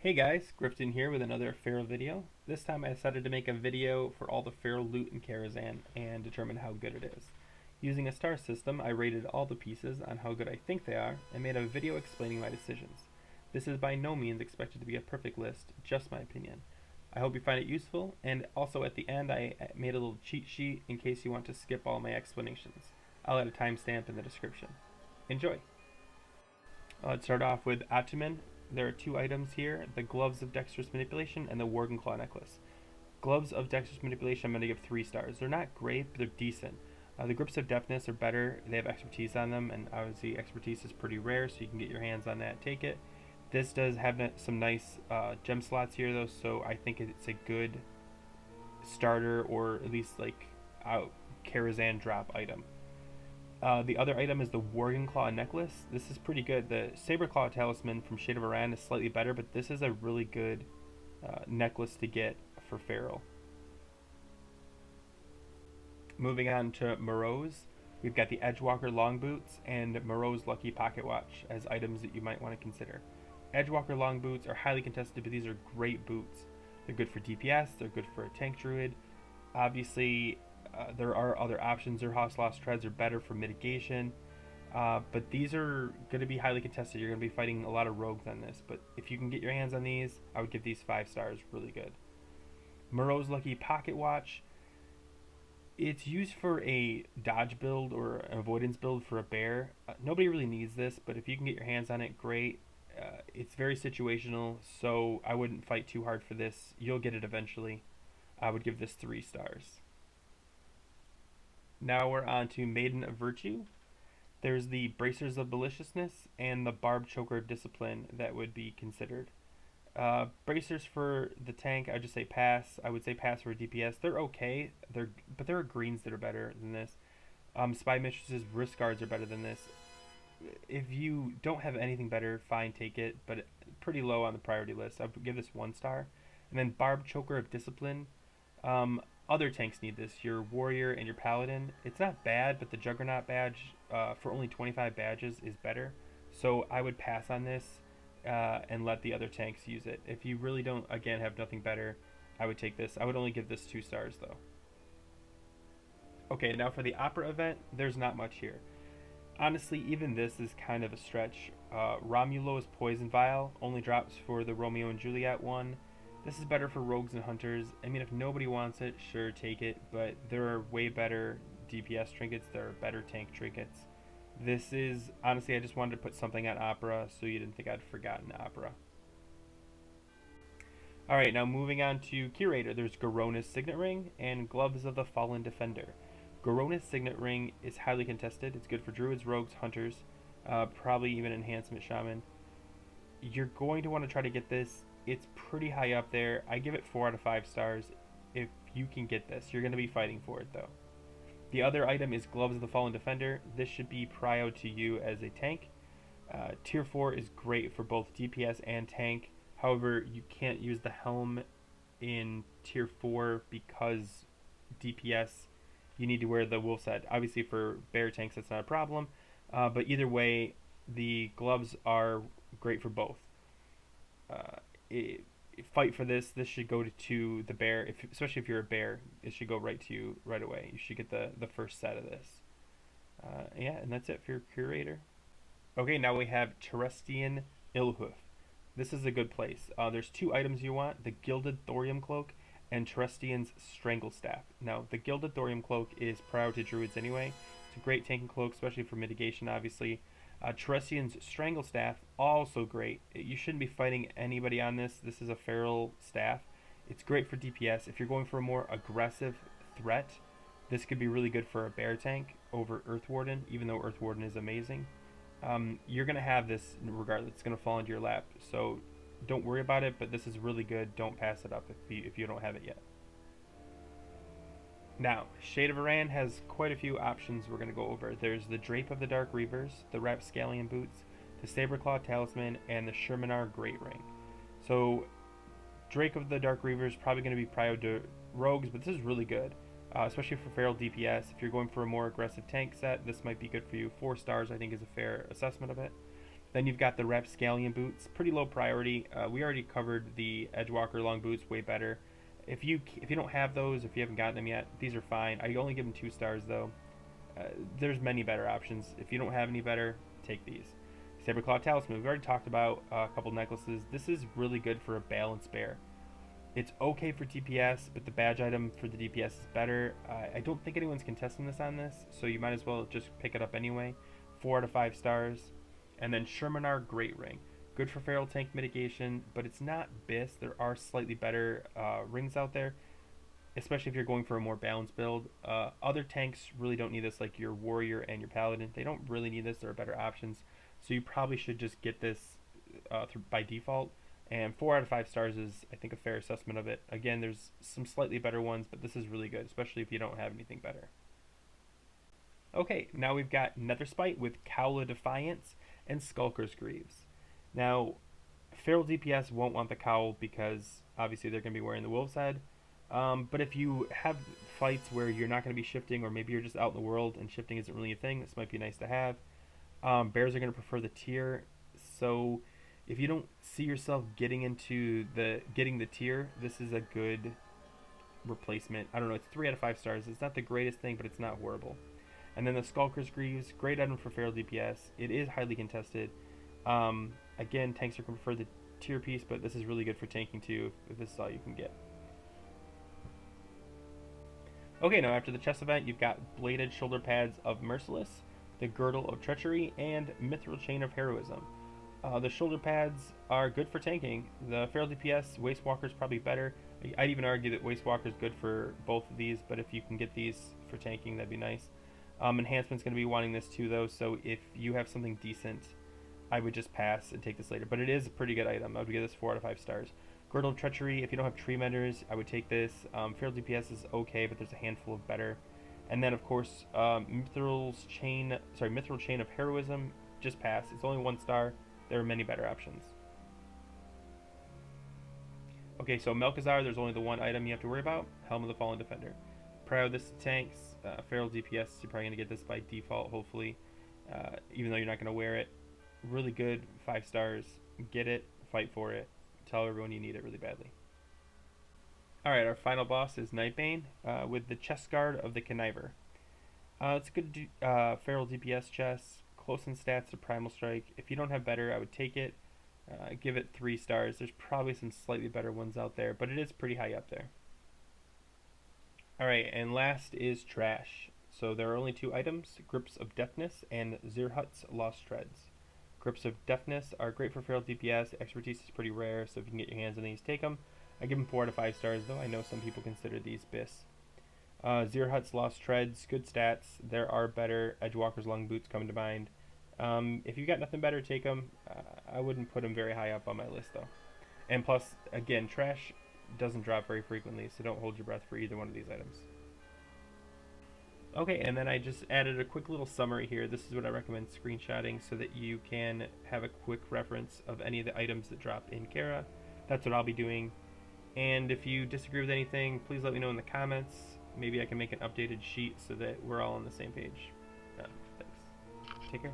Hey guys, Grifton here with another Feral video. This time I decided to make a video for all the Feral loot in Karazhan and determine how good it is. Using a star system, I rated all the pieces on how good I think they are and made a video explaining my decisions. This is by no means expected to be a perfect list, just my opinion. I hope you find it useful, and also at the end I made a little cheat sheet in case you want to skip all my explanations. I'll add a timestamp in the description. Enjoy! Let's start off with Attumen. There are two items here, the Gloves of Dexterous Manipulation and the Worgen Claw Necklace. Gloves of Dexterous Manipulation I'm going to give 3 stars. They're not great, but they're decent. The Grips of Deftness are better, they have expertise on them, and obviously expertise is pretty rare, so you can get your hands on that, take it. This does have some nice gem slots here though, so I think it's a good starter, or at least like Karazhan drop item. The other item is the Worgen Claw Necklace. This is pretty good. The Saber Claw Talisman from Shade of Aran is slightly better, but this is a really good necklace to get for Feral. Moving on to Moroes, we've got the Edgewalker Long Boots and Moroes Lucky Pocket Watch as items that you might want to consider. Edgewalker Long Boots are highly contested, but these are great boots. They're good for DPS, they're good for a tank druid. Obviously, there are other options. Their Lost Treads are better for mitigation, but these are going to be highly contested. You're going to be fighting a lot of rogues on this, but if you can get your hands on these, I would give these 5 stars. Really good. Moroes Lucky Pocket Watch. It's used for a dodge build or an avoidance build for a bear. Nobody really needs this, but if you can get your hands on it, great. It's very situational, so I wouldn't fight too hard for this. You'll get it eventually. I would give this 3 stars. Now we're on to Maiden of Virtue. There's the Bracers of Maliciousness and the Barb Choker of Discipline that would be considered. Bracers for the tank, I would just say pass. I would say pass for DPS. They're okay, but there are greens that are better than this. Spy Mistress's Wrist Guards are better than this. If you don't have anything better, fine, take it, but pretty low on the priority list. I would give this 1 star. And then Barb Choker of Discipline. Other tanks need this, your Warrior and your Paladin. It's not bad, but the Juggernaut badge for only 25 badges is better. So I would pass on this and let the other tanks use it. If you really don't, again, have nothing better, I would take this. I would only give this 2 stars though. Okay, now for the Opera event, there's not much here. Honestly, even this is kind of a stretch. Romulo's Poison Vial only drops for the Romeo and Juliet one. This is better for rogues and hunters. I mean, if nobody wants it, sure, take it, but there are way better DPS trinkets, there are better tank trinkets. This is, honestly, I just wanted to put something on Opera so you didn't think I'd forgotten Opera. Alright, now moving on to Curator, there's Garona's Signet Ring and Gloves of the Fallen Defender. Garona's Signet Ring is highly contested. It's good for druids, rogues, hunters, probably even enhancement shaman. You're going to want to try to get this. It's pretty high up there. I give it 4 out of 5 stars. If you can get this, you're going to be fighting for it though. The other item is Gloves of the Fallen Defender. This should be prio to you as a tank. Tier 4 is great for both DPS and tank. However, you can't use the helm in Tier 4 because DPS, you need to wear the wolf's head. Obviously for bear tanks that's not a problem, but either way, the gloves are great for both. Fight for this. This should go to the bear, especially if you're a bear. It should go right to you right away. You should get the first set of this. Yeah, and that's it for your Curator. Okay, now we have Terrestrian Illhoof. This is a good place. There's 2 items you want, the Gilded Thorium Cloak and Terrestrian's Strangle Staff. Now, the Gilded Thorium Cloak is prior to druids anyway. It's a great tanking cloak, especially for mitigation, obviously. Terrestrian's Strangle Staff, also great. You shouldn't be fighting anybody on this. This is a feral staff. It's great for DPS. If you're going for a more aggressive threat, this could be really good for a bear tank over Earth Warden, even though Earth Warden is amazing. You're going to have this regardless. It's going to fall into your lap. So don't worry about it, but this is really good. Don't pass it up if you don't have it yet. Now, Shade of Aran has quite a few options we're going to go over. There's the Drape of the Dark Reavers, the Rapscallion Boots, the Saberclaw Talisman, and the Shermanar Great Ring. So, Drake of the Dark Reavers is probably going to be prio to rogues, but this is really good, especially for feral DPS. If you're going for a more aggressive tank set, this might be good for you. 4 stars, I think, is a fair assessment of it. Then you've got the Rapscallion boots, pretty low priority. We already covered the Edgewalker long boots, way better. If you don't have those, if you haven't gotten them yet, these are fine. I only give them 2 stars though. There's many better options. If you don't have any better, take these. Saberclaw Talisman, we've already talked about a couple necklaces. This is really good for a balanced bear. It's okay for DPS, but the badge item for the DPS is better. I don't think anyone's contesting this on this, so you might as well just pick it up anyway. 4 out of 5 stars. And then Shermanar Great Ring. Good for feral tank mitigation, but it's not BIS. There are slightly better rings out there, especially if you're going for a more balanced build. Other tanks really don't need this, like your Warrior and your Paladin. They don't really need this. There are better options. So you probably should just get this by default. And 4 out of 5 stars is, I think, a fair assessment of it. Again, there's some slightly better ones, but this is really good, especially if you don't have anything better. Okay, now we've got Netherspite with Cowl of Defiance and Skulker's Greaves. Now, feral DPS won't want the cowl because obviously they're going to be wearing the wolf's head. But if you have fights where you're not going to be shifting, or maybe you're just out in the world and shifting isn't really a thing, this might be nice to have. Bears are going to prefer the tier, so if you don't see yourself getting into getting the tier, this is a good replacement. I don't know, it's 3 out of 5 stars. It's not the greatest thing, but it's not horrible. And then the Skulker's Greaves, great item for feral DPS. It is highly contested. Again, tanks are going to prefer the tier piece, but this is really good for tanking too, if this is all you can get. Okay, now after the chest event, you've got Bladed Shoulder Pads of Merciless, the Girdle of Treachery, and Mithril Chain of Heroism. The shoulder pads are good for tanking. The feral DPS, Waste Walker is probably better. I'd even argue that Waste Walker is good for both of these, but if you can get these for tanking, that'd be nice. Enhancement's going to be wanting this too, though, so if you have something decent, I would just pass and take this later. But it is a pretty good item. I would give this 4 out of 5 stars. Girdle of Treachery, if you don't have Tree Menders, I would take this. Feral DPS is okay, but there's a handful of better. And then, of course, Mithril Chain of Heroism, just pass. It's only 1 star. There are many better options. Okay, so Malchezaar, there's only the one item you have to worry about. Helm of the Fallen Defender. Prior this to tanks, feral DPS, you're probably going to get this by default, hopefully. Even though you're not going to wear it. Really good, 5 stars. Get it, fight for it. Tell everyone you need it really badly. Alright, our final boss is Nightbane with the Chest Guard of the Conniver. It's a good feral DPS chest, close in stats to Primal Strike. If you don't have better, I would take it. Give it 3 stars. There's probably some slightly better ones out there, but it is pretty high up there. Alright, and last is Trash. So there are only 2 items, Grips of Deafness and Zirhut's Lost Treads. Grips of Deafness are great for feral DPS. Expertise is pretty rare, so if you can get your hands on these, take them. I give them 4 out of 5 stars, though I know some people consider these BIS. Zirhut's Lost Treads, good stats. There are better. Edgewalker's Long Boots come to mind. If you got nothing better, take them. I wouldn't put them very high up on my list, though. And plus, again, Trash doesn't drop very frequently, so don't hold your breath for either one of these items. Okay, and then I just added a quick little summary here. This is what I recommend screenshotting so that you can have a quick reference of any of the items that drop in Kara. That's what I'll be doing. And if you disagree with anything, please let me know in the comments. Maybe I can make an updated sheet so that we're all on the same page. Thanks. Take care.